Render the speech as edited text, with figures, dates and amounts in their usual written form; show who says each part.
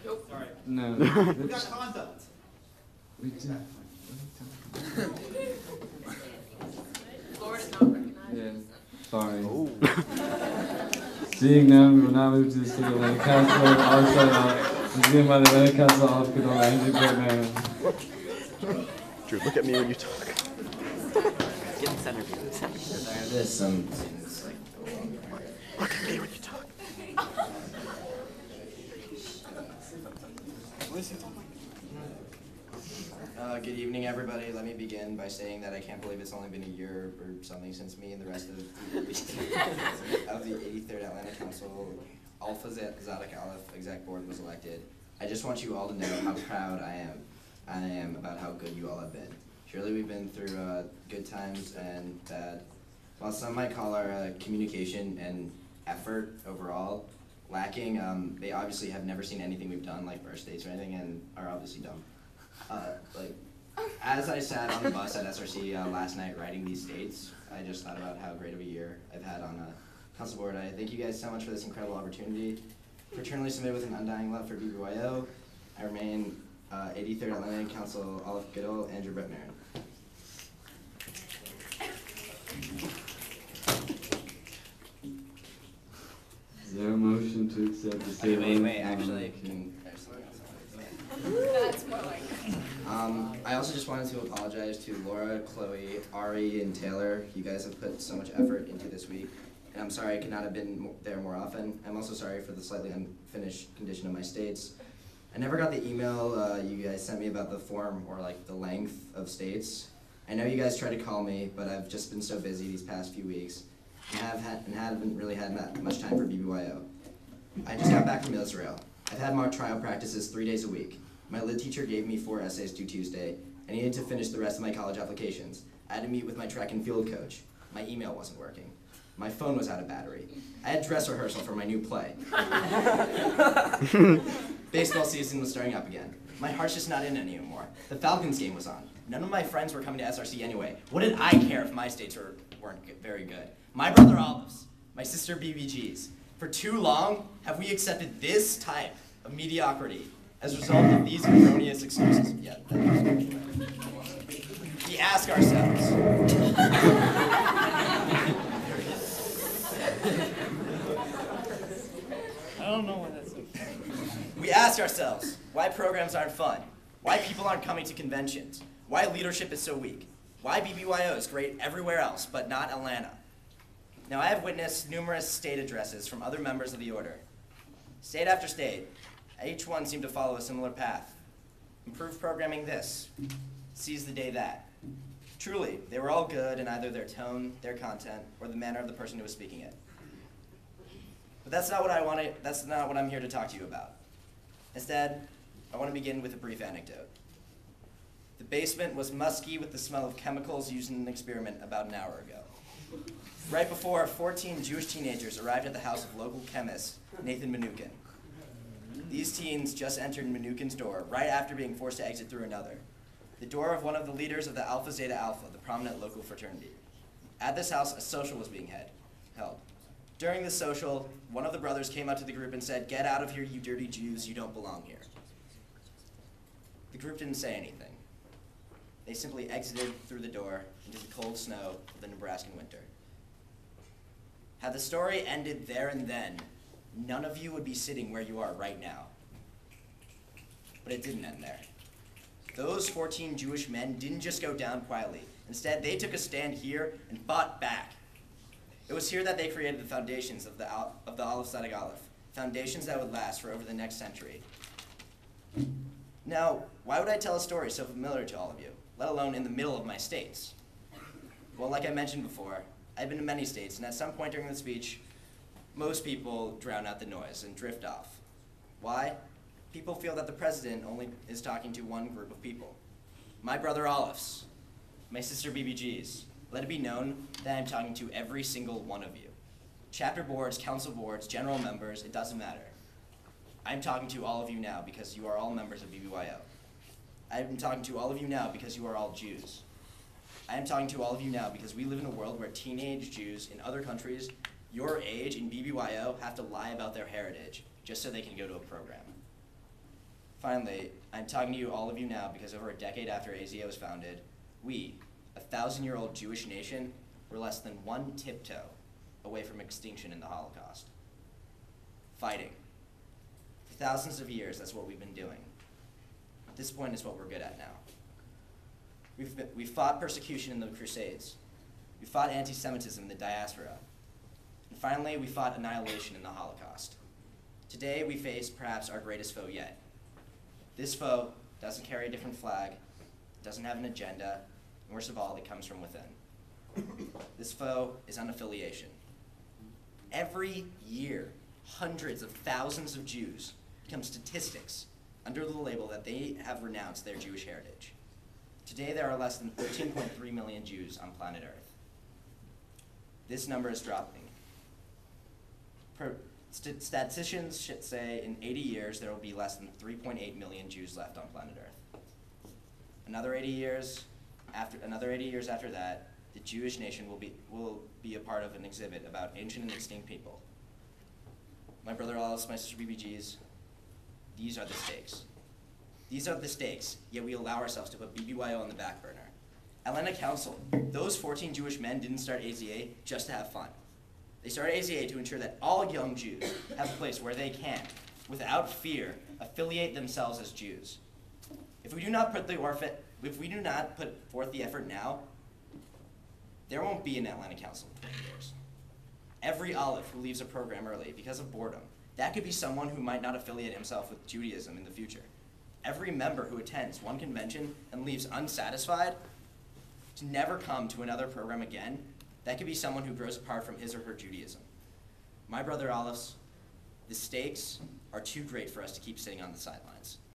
Speaker 1: Nope. Sorry.
Speaker 2: No.
Speaker 1: We got conduct.
Speaker 2: We do.
Speaker 3: Florida's not recognized.
Speaker 2: Yeah. Sorry. Seeing none, we will now move to the city of Atlanta Castle. Also, presented by the Atlanta Castle Aleph, Godol, and Maron.
Speaker 4: Drew, look at me when you talk.
Speaker 5: Get in center view.
Speaker 6: There's some things like
Speaker 4: Look at me when you talk.
Speaker 6: Good evening, everybody. Let me begin by saying that I can't believe it's only been a year or something since me and the rest of the 83rd Atlanta Council Alpha Zadok Aleph Exec Board was elected. I just want you all to know how proud I am about how good you all have been. Surely we've been through good times and bad. While some might call our communication and effort overall lacking, they obviously have never seen anything we've done, like birth dates or anything, and are obviously dumb. As I sat on the bus at SRC last night writing these dates, I just thought about how great of a year I've had on Council Board. I thank you guys so much for this incredible opportunity. Fraternally submitted with an undying love for BBYO. I remain 83rd Atlanta Council Aleph Godol, Andrew Brett Maron.
Speaker 2: Is there a motion to accept the state?
Speaker 6: Wait, actually,
Speaker 3: That's more like
Speaker 6: I also just wanted to apologize to Laura, Chloe, Ari, and Taylor. You guys have put so much effort into this week, and I'm sorry I could not have been there more often. I'm also sorry for the slightly unfinished condition of my states. I never got the email you guys sent me about the form or like the length of states. I know you guys tried to call me, but I've just been so busy these past few weeks and haven't really had that much time for BBYO. I just got back from Israel. I've had mock trial practices 3 days a week. My lit teacher gave me 4 essays due Tuesday. I needed to finish the rest of my college applications. I had to meet with my track and field coach. My email wasn't working. My phone was out of battery. I had dress rehearsal for my new play. Baseball season was starting up again. My heart's just not in it anymore. The Falcons game was on. None of my friends were coming to SRC anyway. What did I care if my states weren't very good? My brother Olives, my sister BBGs. For too long, have we accepted this type of mediocrity as a result of these erroneous excuses? Yeah, we ask ourselves.
Speaker 1: I don't know what that's.
Speaker 6: We ask ourselves why programs aren't fun, why people aren't coming to conventions, why leadership is so weak, why BBYO is great everywhere else but not Atlanta. Now, I have witnessed numerous state addresses from other members of the order. State after state, each one seemed to follow a similar path. Improve programming this, seize the day that. Truly, they were all good in either their tone, their content, or the manner of the person who was speaking it. But that's not what I'm here to talk to you about. Instead, I want to begin with a brief anecdote. The basement was musky with the smell of chemicals used in an experiment about an hour ago. Right before 14 Jewish teenagers arrived at the house of local chemist Nathan Mnuchin. These teens just entered Mnuchin's door right after being forced to exit through another, the door of one of the leaders of the Alpha Zeta Alpha, the prominent local fraternity. At this house, a social was being held. During the social, one of the brothers came out to the group and said, "Get out of here, you dirty Jews, you don't belong here." The group didn't say anything. They simply exited through the door into the cold snow of the Nebraskan winter. Had the story ended there and then, none of you would be sitting where you are right now. But it didn't end there. Those 14 Jewish men didn't just go down quietly. Instead, they took a stand here and fought back. It was here that they created the foundations of the Aleph Zadok Aleph, foundations that would last for over the next century. Now, why would I tell a story so familiar to all of you, let alone in the middle of my states? Well, like I mentioned before, I've been to many states, and at some point during the speech, most people drown out the noise and drift off. Why? People feel that the president only is talking to one group of people. My brother Olives, my sister BBGs. Let it be known that I'm talking to every single one of you. Chapter boards, council boards, general members, it doesn't matter. I'm talking to all of you now because you are all members of BBYO. I'm talking to all of you now because you are all Jews. I am talking to all of you now because we live in a world where teenage Jews in other countries your age in BBYO have to lie about their heritage just so they can go to a program. Finally, I'm talking to you, all of you now, because over a decade after AZA was founded, we, a 1,000-year-old Jewish nation, were less than one tiptoe away from extinction in the Holocaust. Fighting. For thousands of years, that's what we've been doing. At this point is what we're good at now. We've fought persecution in the Crusades. We fought anti-Semitism in the diaspora. And finally, we fought annihilation in the Holocaust. Today, we face perhaps our greatest foe yet. This foe doesn't carry a different flag, doesn't have an agenda, and worst of all, it comes from within. This foe is unaffiliation. Every year, hundreds of thousands of Jews become statistics under the label that they have renounced their Jewish heritage. Today, there are less than 13.3 million Jews on planet Earth. This number is dropping. Statisticians should say in 80 years there will be less than 3.8 million Jews left on planet Earth. Another 80 years after that, the Jewish nation will be a part of an exhibit about ancient and extinct people. My brother Aleph, my sister BBGs, these are the stakes. These are the stakes, yet we allow ourselves to put BBYO on the back burner. Atlanta Council, those 14 Jewish men didn't start AZA just to have fun. They started AZA to ensure that all young Jews have a place where they can, without fear, affiliate themselves as Jews. If we do not put forth the effort now, there won't be an Atlanta Council in 20 years. Every Aleph who leaves a program early because of boredom, that could be someone who might not affiliate himself with Judaism in the future. Every member who attends one convention and leaves unsatisfied to never come to another program again, that could be someone who grows apart from his or her Judaism. My brother Alephs, the stakes are too great for us to keep sitting on the sidelines.